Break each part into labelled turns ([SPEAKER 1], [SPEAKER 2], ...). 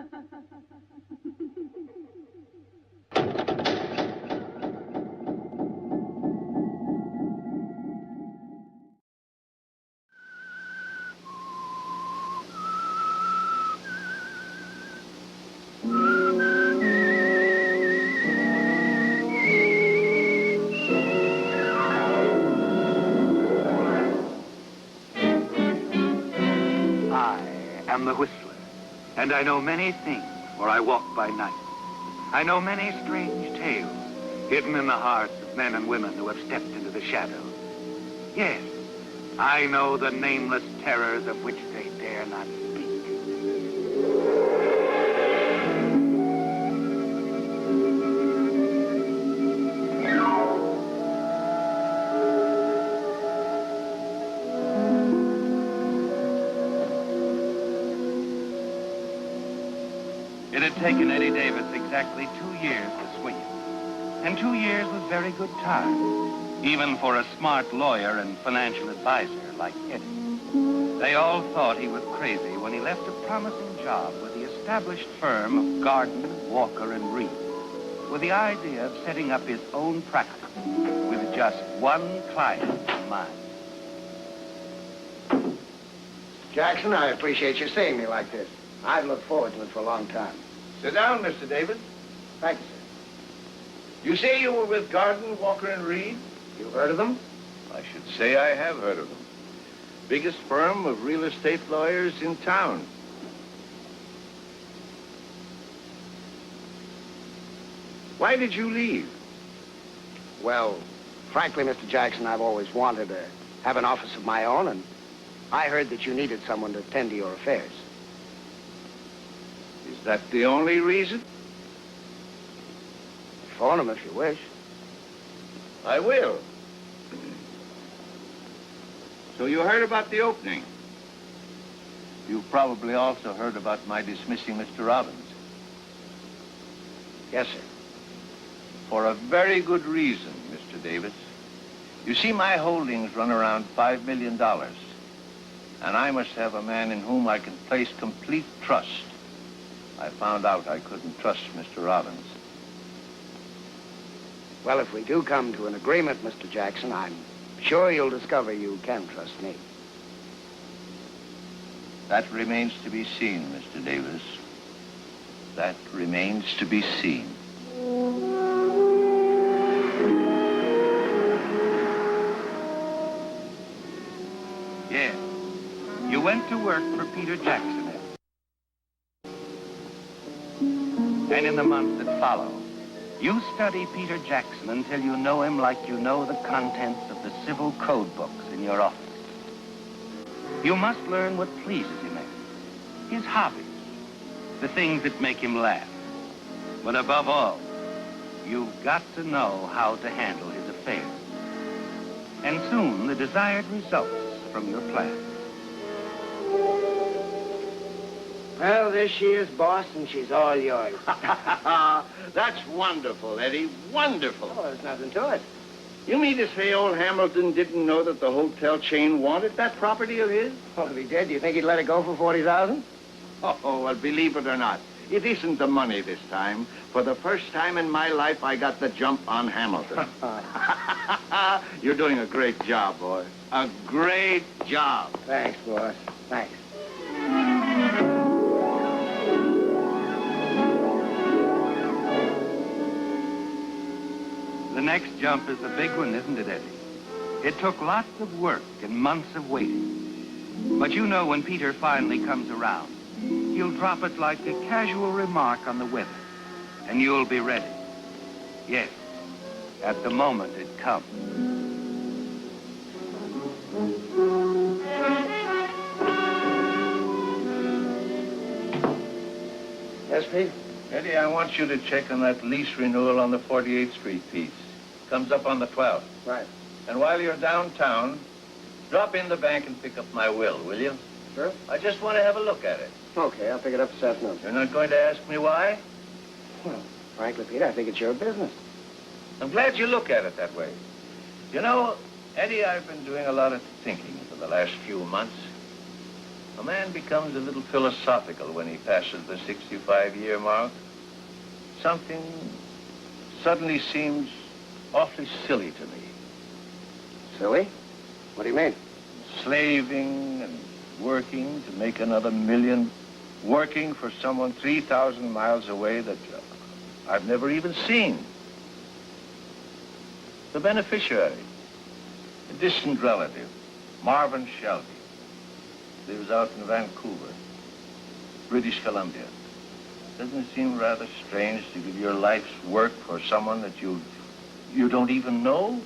[SPEAKER 1] I am the Whistler, and I know many things, for I walk by night. I know many strange tales hidden in the hearts of men and women who have stepped into the shadows. Yes, I know the nameless terrors of which they dare not speak. It had taken Eddie Davis exactly 2 years to swing it. And 2 years was very good time, even for a smart lawyer and financial advisor like Eddie. They all thought he was crazy when he left a promising job with the established firm of Garden, Walker, and Reed, with the idea of setting up his own practice with just one client in mind.
[SPEAKER 2] Jackson, I appreciate you seeing me like this. I've looked forward to it for a long time.
[SPEAKER 3] Sit down, Mr. Davis.
[SPEAKER 2] Thank you, sir.
[SPEAKER 3] You say you were with Garden, Walker, and Reed?
[SPEAKER 2] You've heard of them?
[SPEAKER 3] I should say I have heard of them. Biggest firm of real estate lawyers in town. Why did you leave?
[SPEAKER 2] Well, frankly, Mr. Jackson, I've always wanted to have an office of my own, and I heard that you needed someone to tend to your affairs.
[SPEAKER 3] Is that the only reason?
[SPEAKER 2] Phone them if you wish.
[SPEAKER 3] I will. So you heard about the opening? You've probably also heard about my dismissing Mr. Robbins.
[SPEAKER 2] Yes, sir.
[SPEAKER 3] For a very good reason, Mr. Davis. You see, my holdings run around $5 million. And I must have a man in whom I can place complete trust. I found out I couldn't trust Mr. Robbins.
[SPEAKER 2] Well, if we do come to an agreement, Mr. Jackson, I'm sure you'll discover you can trust me.
[SPEAKER 3] That remains to be seen, Mr. Davis. That remains to be seen.
[SPEAKER 1] Yes, you went to work for Peter Jackson. And in the months that follow, you study Peter Jackson until you know him like you know the contents of the civil code books in your office. You must learn what pleases him, his hobbies, the things that make him laugh. But above all, you've got to know how to handle his affairs. And soon, the desired results from your plan.
[SPEAKER 2] Well, there she is, boss, and she's all yours.
[SPEAKER 3] That's wonderful, Eddie. Wonderful.
[SPEAKER 2] Oh, there's nothing to it.
[SPEAKER 3] You mean to say old Hamilton didn't know that the hotel chain wanted that property of his?
[SPEAKER 2] Well, if he did, do you think he'd let it go for $40,000?
[SPEAKER 3] Oh, well, believe it or not, it isn't the money this time. For the first time in my life, I got the jump on Hamilton. You're doing a great job, boy. A great job.
[SPEAKER 2] Thanks, boss. Thanks.
[SPEAKER 1] The next jump is the big one, isn't it, Eddie? It took lots of work and months of waiting. But you know when Peter finally comes around, he'll drop it like a casual remark on the weather, and you'll be ready. Yes, at the moment it comes.
[SPEAKER 2] Yes, Pete?
[SPEAKER 3] Eddie, I want you to check on that lease renewal on the 48th Street piece. Comes up on the 12th.
[SPEAKER 2] Right.
[SPEAKER 3] And while you're downtown, drop in the bank and pick up my will you?
[SPEAKER 2] Sure.
[SPEAKER 3] I just want to have a look at it.
[SPEAKER 2] Okay, I'll pick it up this afternoon.
[SPEAKER 3] You're not going to ask me why?
[SPEAKER 2] Well, frankly, Pete, I think it's your business.
[SPEAKER 3] I'm glad you look at it that way. You know, Eddie, I've been doing a lot of thinking for the last few months. A man becomes a little philosophical when he passes the 65-year mark. Something suddenly seems awfully silly to me.
[SPEAKER 2] Silly? What do you mean?
[SPEAKER 3] Slaving and working to make another million, working for someone 3,000 miles away that I've never even seen. The beneficiary, a distant relative, Marvin Shelby, lives out in Vancouver, British Columbia. Doesn't it seem rather strange to give your life's work for someone that you don't even know?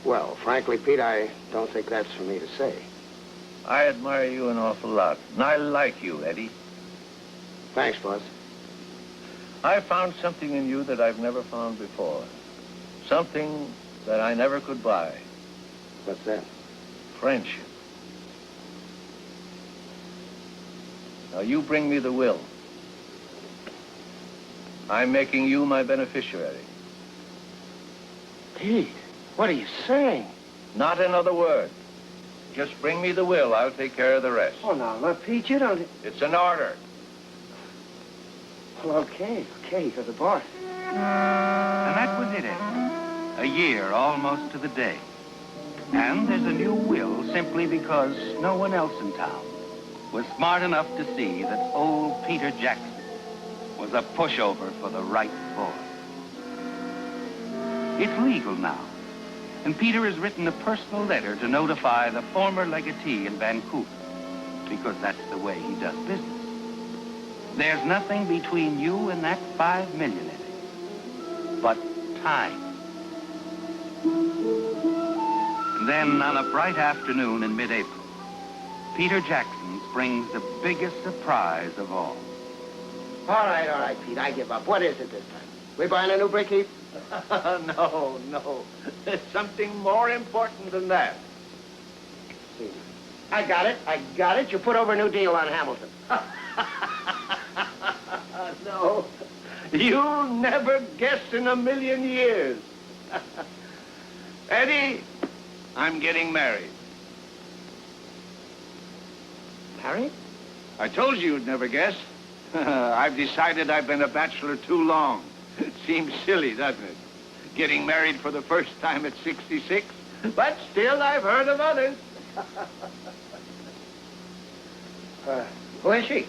[SPEAKER 2] Well, frankly, Pete, I don't think that's for me to say.
[SPEAKER 3] I admire you an awful lot, and I like you, Eddie.
[SPEAKER 2] Thanks, Buzz.
[SPEAKER 3] I found something in you that I've never found before. Something that I never could buy.
[SPEAKER 2] What's that?
[SPEAKER 3] Friendship. Now, you bring me the will. I'm making you my beneficiary.
[SPEAKER 2] Pete, what are you saying?
[SPEAKER 3] Not another word. Just bring me the will. I'll take care of the rest.
[SPEAKER 2] Oh, now, look, Pete, you don't...
[SPEAKER 3] It's an order.
[SPEAKER 2] Well, okay, you're the boss.
[SPEAKER 1] And that was it, Eddie. A year almost to the day. And there's a new will simply because no one else in town was smart enough to see that old Peter Jackson was a pushover for the right boy. It's legal now. And Peter has written a personal letter to notify the former legatee in Vancouver, because that's the way he does business. There's nothing between you and that $5 million, Eddie, but time. And then, on a bright afternoon in mid-April, Peter Jackson brings the biggest surprise of all.
[SPEAKER 2] All right, Pete, I give up. What is it this time? We buying a new brick heap?
[SPEAKER 3] No. There's something more important than that.
[SPEAKER 2] I got it. You put over a new deal on Hamilton.
[SPEAKER 3] No. You'll never guess in a million years. Eddie, I'm getting married.
[SPEAKER 2] Married?
[SPEAKER 3] I told you you'd never guess. I've decided I've been a bachelor too long. It seems silly, doesn't it? Getting married for the first time at 66. But still, I've heard of others.
[SPEAKER 2] Who is she?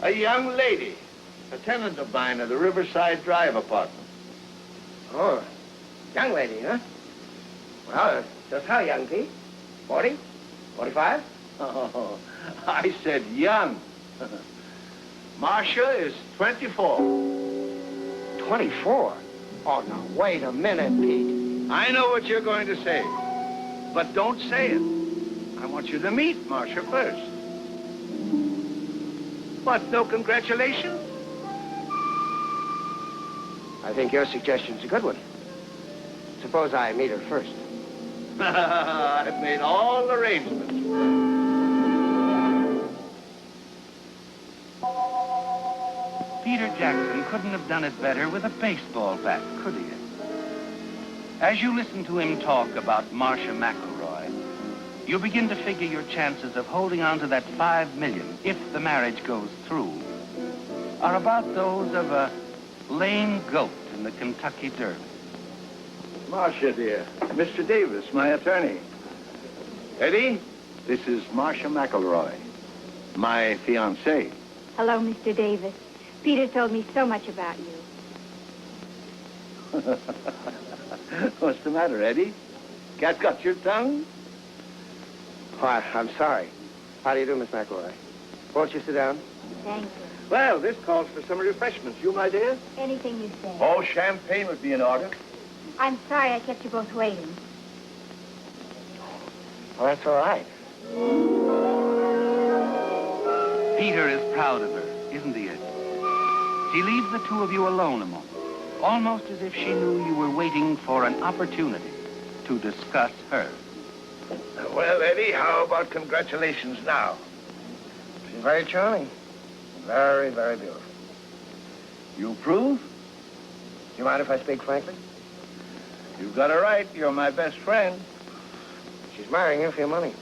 [SPEAKER 3] A young lady, a tenant of mine at the Riverside Drive apartment.
[SPEAKER 2] Oh, young lady, huh? Well, just how young, Pete? 40? 45?
[SPEAKER 3] Oh, I said young. Marcia is 24.
[SPEAKER 2] 24? Oh, now, wait a minute, Pete.
[SPEAKER 3] I know what you're going to say, but don't say it. I want you to meet Marcia first. What, no congratulations?
[SPEAKER 2] I think your suggestion's a good one. Suppose I meet her first.
[SPEAKER 3] I've made all arrangements.
[SPEAKER 1] Peter Jackson couldn't have done it better with a baseball bat, could he? As you listen to him talk about Marcia McElroy, you begin to figure your chances of holding on to that $5 million, if the marriage goes through, are about those of a lame goat in the Kentucky Derby.
[SPEAKER 3] Marcia, dear. Mr. Davis, my attorney. Eddie, this is Marcia McElroy, my fiancée.
[SPEAKER 4] Hello, Mr. Davis. Peter told me so much about you.
[SPEAKER 3] What's the matter, Eddie? Cat got your tongue?
[SPEAKER 2] Oh, I'm sorry. How do you do, Miss McElroy? Won't you sit down?
[SPEAKER 4] Thank you.
[SPEAKER 3] Well, this calls for some refreshments. You, my dear?
[SPEAKER 4] Anything you say.
[SPEAKER 3] Oh, champagne would be in order.
[SPEAKER 4] I'm sorry I kept you both waiting.
[SPEAKER 2] Well, that's all right.
[SPEAKER 1] Peter is proud of her, isn't he, Ed? She leaves the two of you alone a moment, almost as if she knew you were waiting for an opportunity to discuss her.
[SPEAKER 3] Well, Eddie, how about congratulations now?
[SPEAKER 2] She's very charming. Very, very beautiful.
[SPEAKER 3] You approve?
[SPEAKER 2] Do you mind if I speak frankly?
[SPEAKER 3] You've got a right. You're my best friend.
[SPEAKER 2] She's marrying you for your money.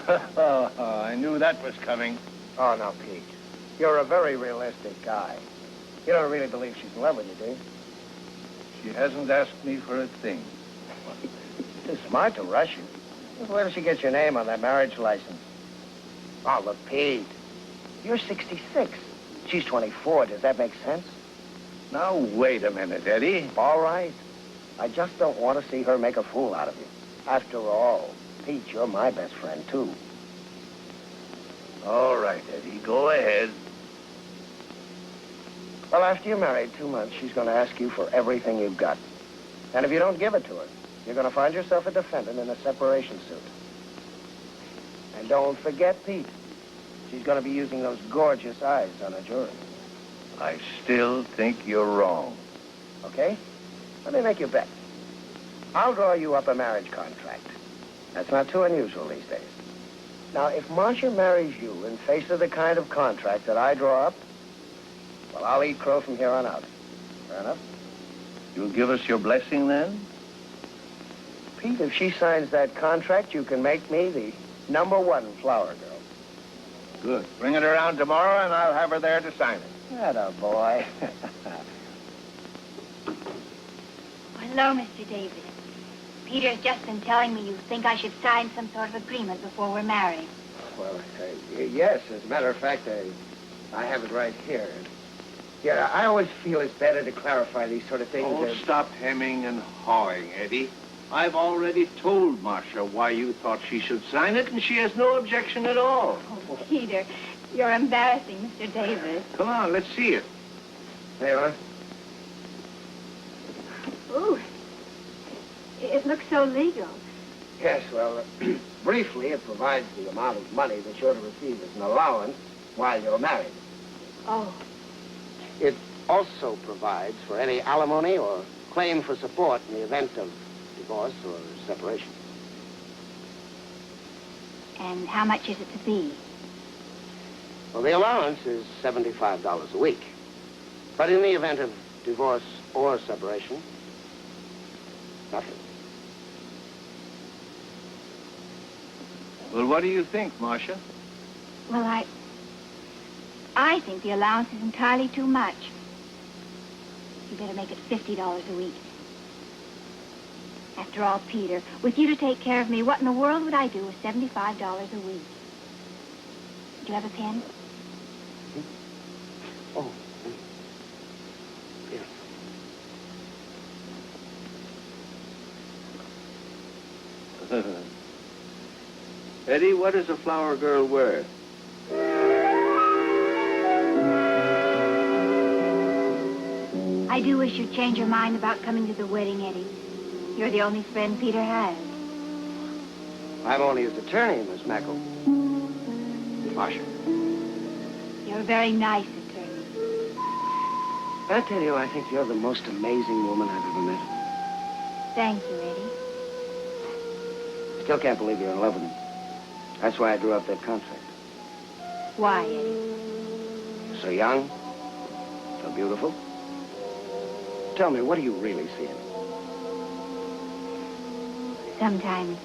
[SPEAKER 3] I knew that was coming.
[SPEAKER 2] Oh, no, Pete. You're a very realistic guy. You don't really believe she's in love with you, do you?
[SPEAKER 3] She hasn't asked me for a thing.
[SPEAKER 2] It's smart to rush you. Where does she get your name on that marriage license? Oh, look, Pete. You're 66. She's 24. Does that make sense?
[SPEAKER 3] Now, wait a minute, Eddie.
[SPEAKER 2] All right. I just don't want to see her make a fool out of you. After all, Pete, you're my best friend, too.
[SPEAKER 3] All right, Eddie, go ahead.
[SPEAKER 2] Well, after you're married 2 months, she's going to ask you for everything you've got. And if you don't give it to her, you're going to find yourself a defendant in a separation suit. And don't forget, Pete, she's going to be using those gorgeous eyes on a jury.
[SPEAKER 3] I still think you're wrong.
[SPEAKER 2] Okay? Let me make you a bet. I'll draw you up a marriage contract. That's not too unusual these days. Now, if Marcia marries you in face of the kind of contract that I draw up, well, I'll eat crow from here on out. Fair enough?
[SPEAKER 3] You'll give us your blessing then?
[SPEAKER 2] Pete, if she signs that contract, you can make me the #1 flower girl.
[SPEAKER 3] Good. Bring it around tomorrow, and I'll have her there to sign it.
[SPEAKER 2] Atta boy.
[SPEAKER 4] Hello, Mr. Davis. Peter's just been telling me you think I should sign some sort of agreement before we're married.
[SPEAKER 2] Well, yes, as a matter of fact, I have it right here. Yeah, I always feel it's better to clarify these sort of things.
[SPEAKER 3] Oh, stop hemming and hawing, Eddie. I've already told Marcia why you thought she should sign it, and she has no objection at all.
[SPEAKER 4] Oh, Peter, you're embarrassing, Mr. Davis.
[SPEAKER 3] Come on, let's see it.
[SPEAKER 2] There you are.
[SPEAKER 4] Ooh, it looks so legal.
[SPEAKER 2] Yes, well, briefly, it provides the amount of money that you're to receive as an allowance while you're married.
[SPEAKER 4] Oh,
[SPEAKER 2] It also provides for any alimony or claim for support in the event of divorce or separation.
[SPEAKER 4] and how much is it to be?
[SPEAKER 2] Well, the allowance is $75 a week. But in the event of divorce or separation, nothing.
[SPEAKER 3] Well, what do you think, Marcia?
[SPEAKER 4] Well, I think the allowance is entirely too much. You better make it $50 a week. After all, Peter, with you to take care of me, what in the world would I do with $75 a week? Do you have a pen?
[SPEAKER 2] Oh, here.
[SPEAKER 3] Eddie, what is a flower girl worth?
[SPEAKER 4] I do wish you'd change your mind about coming to the wedding, Eddie. You're the only friend Peter has.
[SPEAKER 2] I'm only his attorney, Miss Mackle. Marcia.
[SPEAKER 4] You're a very nice attorney.
[SPEAKER 2] I tell you, I think you're the most amazing woman I've ever met.
[SPEAKER 4] Thank you, Eddie.
[SPEAKER 2] Still can't believe you're in love with him. That's why I drew up that contract.
[SPEAKER 4] Why, Eddie?
[SPEAKER 2] So young, so beautiful. Tell me, what do you really see in him?
[SPEAKER 4] Sometimes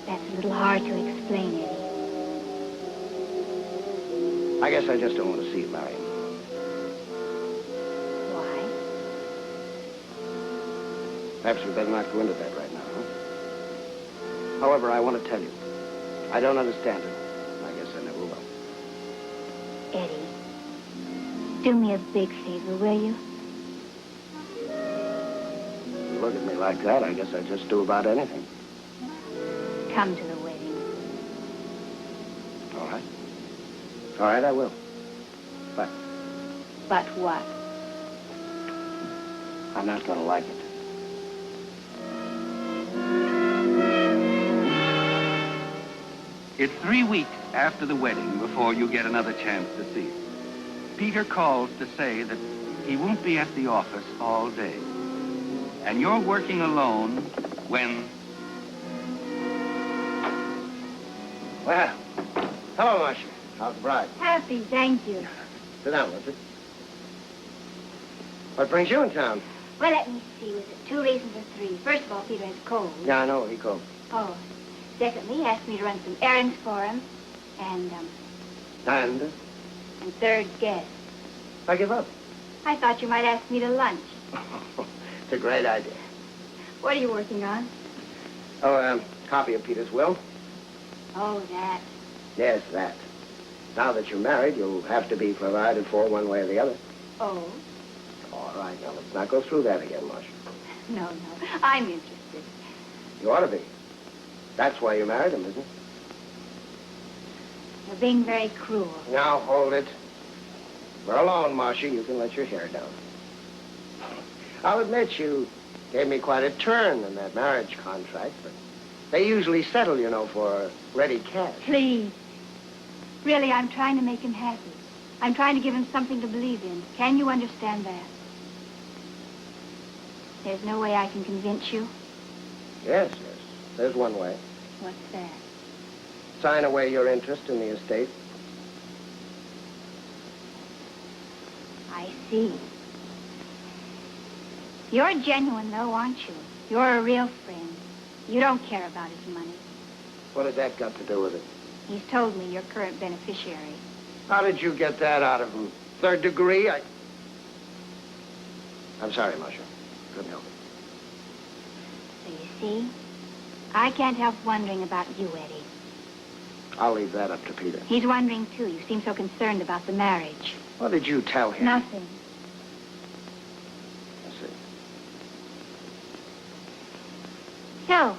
[SPEAKER 4] that's a little hard to explain, Eddie.
[SPEAKER 2] I guess I just don't want to see you marry him.
[SPEAKER 4] Why?
[SPEAKER 2] Perhaps we better not go into that right now, huh? However, I want to tell you, I don't understand it. I guess I never will.
[SPEAKER 4] Eddie, do me a big favor, will you?
[SPEAKER 2] You look at me like that, I guess I just do about anything.
[SPEAKER 4] Come to the wedding.
[SPEAKER 2] All right. All right, I will. But
[SPEAKER 4] But what?
[SPEAKER 2] I'm not going to like it.
[SPEAKER 1] It's 3 weeks after the wedding before you get another chance to see it. Peter calls to say that he won't be at the office all day. And you're working alone when...
[SPEAKER 2] Well, hello, Marcia. How's the bride?
[SPEAKER 4] Happy, thank you.
[SPEAKER 2] Sit down, Richard. What brings you in town?
[SPEAKER 4] Well, let me see. Was it 2 reasons or 3? First of all, Peter has cold.
[SPEAKER 2] Yeah, I know. He called.
[SPEAKER 4] Oh. Secondly, he asked me to run some errands for him. And
[SPEAKER 2] And?
[SPEAKER 4] third, guess.
[SPEAKER 2] I give up.
[SPEAKER 4] I thought you might ask me to lunch.
[SPEAKER 2] It's a great idea.
[SPEAKER 4] What are you working on?
[SPEAKER 2] Oh, copy of Peter's will?
[SPEAKER 4] Oh, that.
[SPEAKER 2] Yes, that. Now that you're married, you'll have to be provided for one way or the other.
[SPEAKER 4] Oh?
[SPEAKER 2] All right, now let's not go through that again, Marcia.
[SPEAKER 4] No. I'm interested.
[SPEAKER 2] You ought to be. That's why you married him, isn't it?
[SPEAKER 4] You're being very cruel.
[SPEAKER 2] Now, hold it. We're alone, Marcia. You can let your hair down. I'll admit you gave me quite a turn in that marriage contract, but they usually settle, you know, for ready cash.
[SPEAKER 4] Please. Really, I'm trying to make him happy. I'm trying to give him something to believe in. Can you understand that? There's no way I can convince you?
[SPEAKER 2] Yes. There's one way.
[SPEAKER 4] What's that?
[SPEAKER 2] Sign away your interest in the estate.
[SPEAKER 4] I see. You're genuine, though, aren't you? You're a real friend. You don't care about his money.
[SPEAKER 2] What has that got to do with it?
[SPEAKER 4] He's told me you're current beneficiary.
[SPEAKER 2] How did you get that out of him? Third degree? I'm sorry, Marcia. Couldn't help it.
[SPEAKER 4] So you see, I can't help wondering about you, Eddie.
[SPEAKER 2] I'll leave that up to Peter.
[SPEAKER 4] He's wondering, too. You seem so concerned about the marriage.
[SPEAKER 2] What did you tell him?
[SPEAKER 4] Nothing.
[SPEAKER 2] I see.
[SPEAKER 4] So,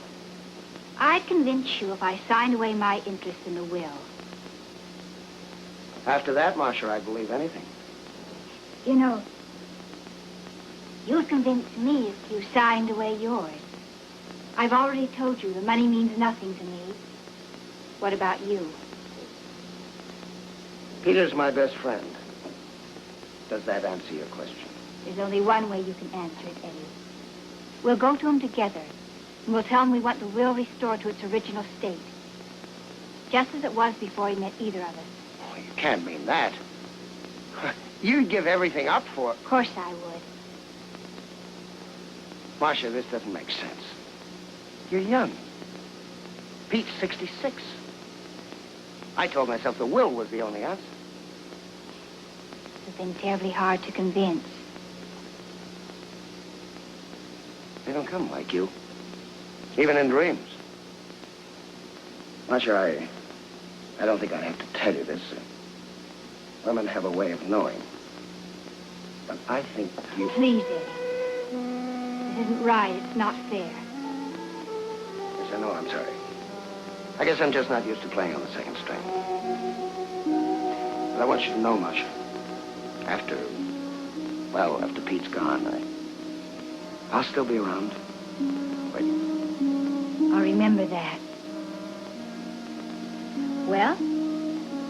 [SPEAKER 4] I'd convince you if I signed away my interest in the will.
[SPEAKER 2] After that, Marcia, I'd believe anything.
[SPEAKER 4] You know, you'd convince me if you signed away yours. I've already told you the money means nothing to me. What about you?
[SPEAKER 2] Peter's my best friend. Does that answer your question?
[SPEAKER 4] There's only one way you can answer it, Eddie. We'll go to him together, and we'll tell him we want the will restored to its original state. Just as it was before he met either of us.
[SPEAKER 2] Oh, you can't mean that. You'd give everything up for...
[SPEAKER 4] Of course I would.
[SPEAKER 2] Marcia, this doesn't make sense. You're young. Pete's 66. I told myself the will was the only answer.
[SPEAKER 4] It's been terribly hard to convince.
[SPEAKER 2] They don't come like you. Even in dreams. Marcia, I don't think I have to tell you this. Women have a way of knowing. But I think you...
[SPEAKER 4] Please, Eddie. This isn't right. It's not fair.
[SPEAKER 2] Yes, I know. I'm sorry. I guess I'm just not used to playing on the second string. But I want you to know, Marcia, after Pete's gone, I'll still be around. Waiting.
[SPEAKER 4] I'll remember that. Well,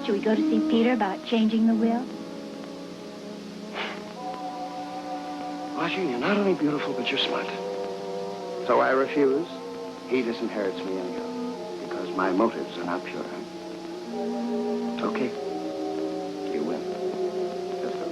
[SPEAKER 4] should we go to see Peter about changing the will?
[SPEAKER 2] Marcia, you're not only beautiful, but you're smart. So I refuse. He disinherits me anyhow. Because my motives are not pure. Okay. You win. Let's go.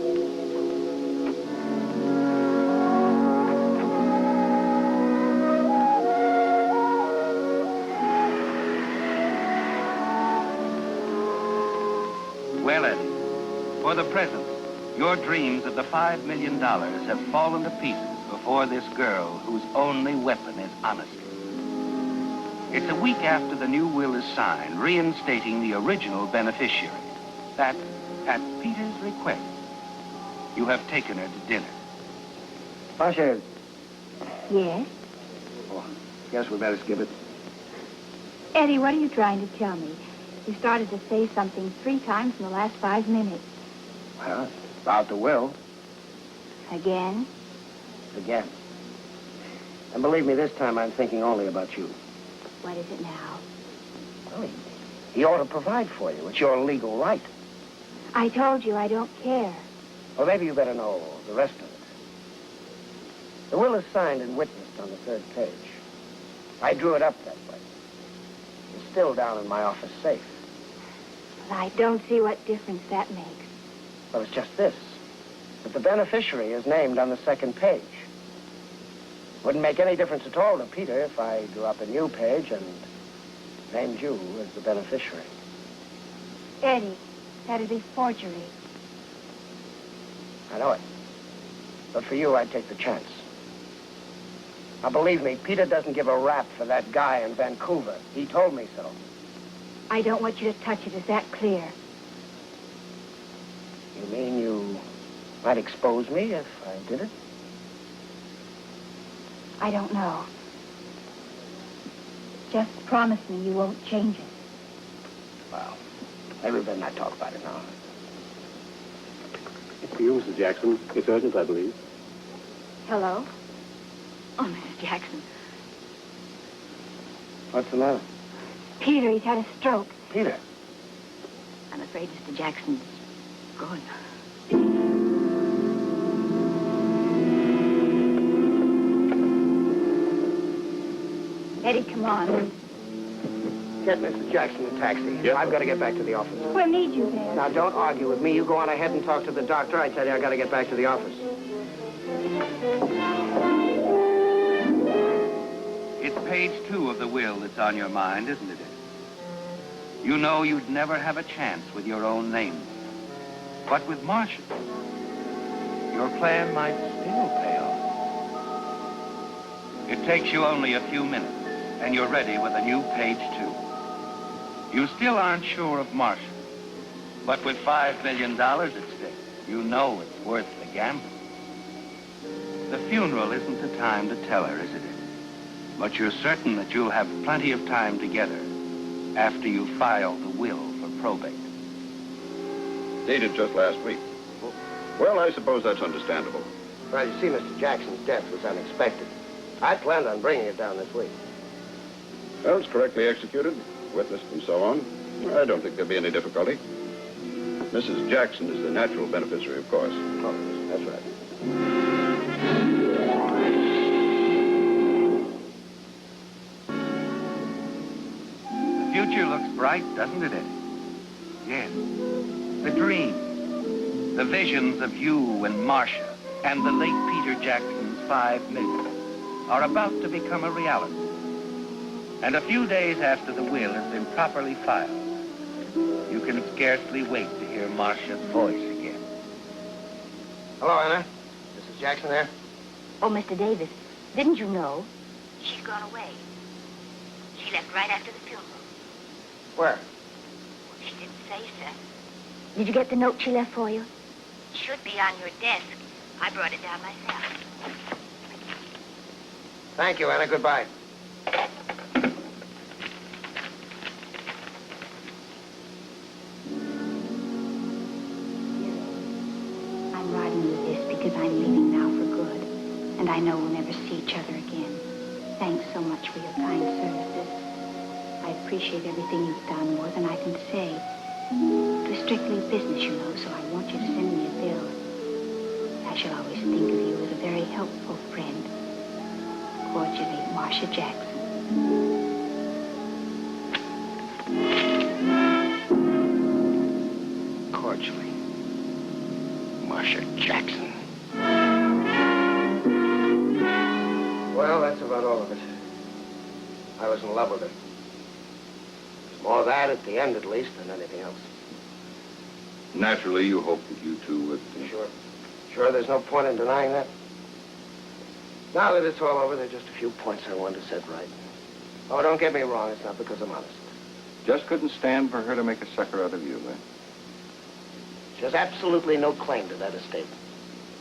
[SPEAKER 1] Well, Eddie, for the present, your dreams of the $5 million have fallen to pieces before this girl whose only weapon is honesty. It's a week after the new will is signed, reinstating the original beneficiary. That, at Peter's request, you have taken her to dinner.
[SPEAKER 2] Marcia,
[SPEAKER 4] Yes?
[SPEAKER 2] guess we better skip it.
[SPEAKER 4] Eddie, what are you trying to tell me? You started to say something 3 times in the last 5 minutes.
[SPEAKER 2] Well, about the will.
[SPEAKER 4] Again?
[SPEAKER 2] Again. And believe me, this time I'm thinking only about you.
[SPEAKER 4] What is it now?
[SPEAKER 2] Well, he ought to provide for you. It's your legal right.
[SPEAKER 4] I told you I don't care.
[SPEAKER 2] Well, maybe you better know the rest of it. The will is signed and witnessed on the 3rd page. I drew it up that way. It's still down in my office safe.
[SPEAKER 4] But I don't see what difference that makes.
[SPEAKER 2] Well, it's just this, that the beneficiary is named on the 2nd page. Wouldn't make any difference at all to Peter if I drew up a new page and named you as the beneficiary.
[SPEAKER 4] Eddie, that'd be forgery.
[SPEAKER 2] I know it. But for you, I'd take the chance. Now, believe me, Peter doesn't give a rap for that guy in Vancouver. He told me so.
[SPEAKER 4] I don't want you to touch it. Is that clear?
[SPEAKER 2] You mean you might expose me if I did it?
[SPEAKER 4] I don't know. Just promise me you won't change it.
[SPEAKER 2] Well, maybe we better not talk about it now.
[SPEAKER 5] It's for you, Mrs. Jackson. It's urgent, I believe.
[SPEAKER 4] Hello? Oh, Mrs. Jackson.
[SPEAKER 2] What's the matter?
[SPEAKER 4] Peter, he's had a stroke.
[SPEAKER 2] Peter.
[SPEAKER 4] I'm afraid Mr. Jackson's gone. Eddie, come on.
[SPEAKER 2] Get Mr. Jackson a taxi.
[SPEAKER 5] Yes,
[SPEAKER 2] I've got to get back to the office.
[SPEAKER 4] We'll need you there.
[SPEAKER 2] Now, don't argue with me. You go on ahead and talk to the doctor. I tell you, I got to get back to the office.
[SPEAKER 1] It's page 2 of the will that's on your mind, isn't it? You know you'd never have a chance with your own name. But with Marcia, your plan might still pay off. It takes you only a few minutes, and you're ready with a new page 2. You still aren't sure of Marcia, but with $5 million at stake, you know it's worth the gamble. The funeral isn't the time to tell her, is it? But you're certain that you'll have plenty of time together after you file the will for probate.
[SPEAKER 6] Dated just last week. Well, I suppose that's understandable.
[SPEAKER 2] Well, you see, Mr. Jackson's death was unexpected. I planned on bringing it down this week.
[SPEAKER 6] Well, it's correctly executed, witnessed and so on. I don't think there'll be any difficulty. Mrs. Jackson is the natural beneficiary, of course.
[SPEAKER 2] Oh, that's right.
[SPEAKER 1] The future looks bright, doesn't it, Eddie? Yes. The dreams, the visions of you and Marcia and the late Peter Jackson's $5 million are about to become a reality. And a few days after the will has been properly filed, you can scarcely wait to hear Marcia's voice again.
[SPEAKER 2] Hello, Anna. Mrs. Jackson there?
[SPEAKER 4] Oh, Mr. Davis, didn't you know?
[SPEAKER 7] She's gone away. She left right after the funeral.
[SPEAKER 2] Where?
[SPEAKER 7] She didn't say, sir.
[SPEAKER 4] Did you get the note she left for you?
[SPEAKER 7] It should be on your desk. I brought it down myself.
[SPEAKER 2] Thank you, Anna. Goodbye.
[SPEAKER 4] I'm writing you this because I'm leaving now for good, and I know we'll never see each other again. Thanks so much for your kind services. I appreciate everything you've done, more than I can say. It was strictly business, you know, so I want you to send me a bill. I shall always think of you as a very helpful friend. Cordially, Marcia Jackson.
[SPEAKER 2] Cordially, Marcia Jackson. Well, that's about all of it. I was in love with her. More of that at the end, at least, than anything else.
[SPEAKER 6] Naturally, you hope that you two would...
[SPEAKER 2] Sure, there's no point in denying that. Now that it's all over, there are just a few points I wanted to set right. Oh, don't get me wrong. It's not because I'm honest.
[SPEAKER 3] Just couldn't stand for her to make a sucker out of you, eh?
[SPEAKER 2] She has absolutely no claim to that estate.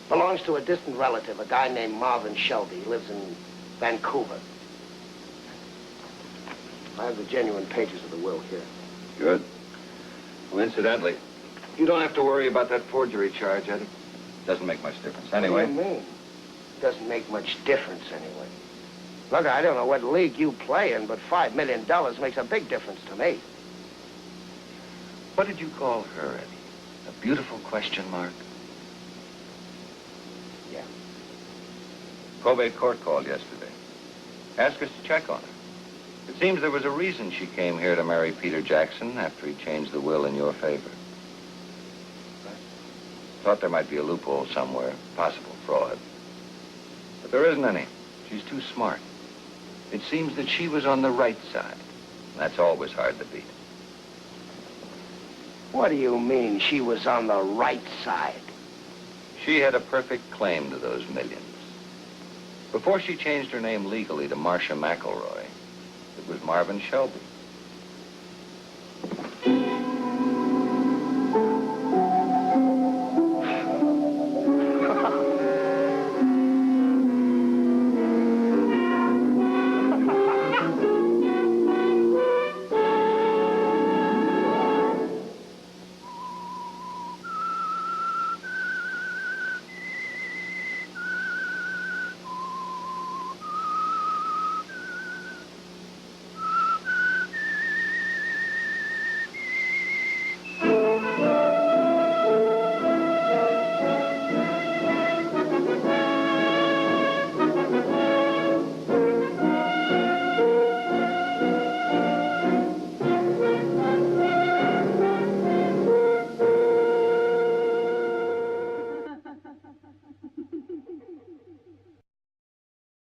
[SPEAKER 2] Belongs to a distant relative, a guy named Marvin Shelby. He lives in Vancouver. I have the genuine pages of the will here.
[SPEAKER 3] Good. Well, incidentally, you don't have to worry about that forgery charge, Eddie. Doesn't make much difference. Anyway.
[SPEAKER 2] What do you mean? Doesn't make much difference anyway. Look, I don't know what league you play in, but $5 million makes a big difference to me.
[SPEAKER 3] What did you call her, Eddie? A beautiful question mark?
[SPEAKER 2] Yeah.
[SPEAKER 3] Probate court called yesterday. Asked us to check on her. It seems there was a reason she came here to marry Peter Jackson after he changed the will in your favor. Thought there might be a loophole somewhere, possible fraud. But there isn't any. She's too smart. It seems that she was on the right side. That's always hard to beat.
[SPEAKER 2] What do you mean she was on the right side?
[SPEAKER 3] She had a perfect claim to those millions. Before she changed her name legally to Marcia McElroy, it was Marvin Shelby.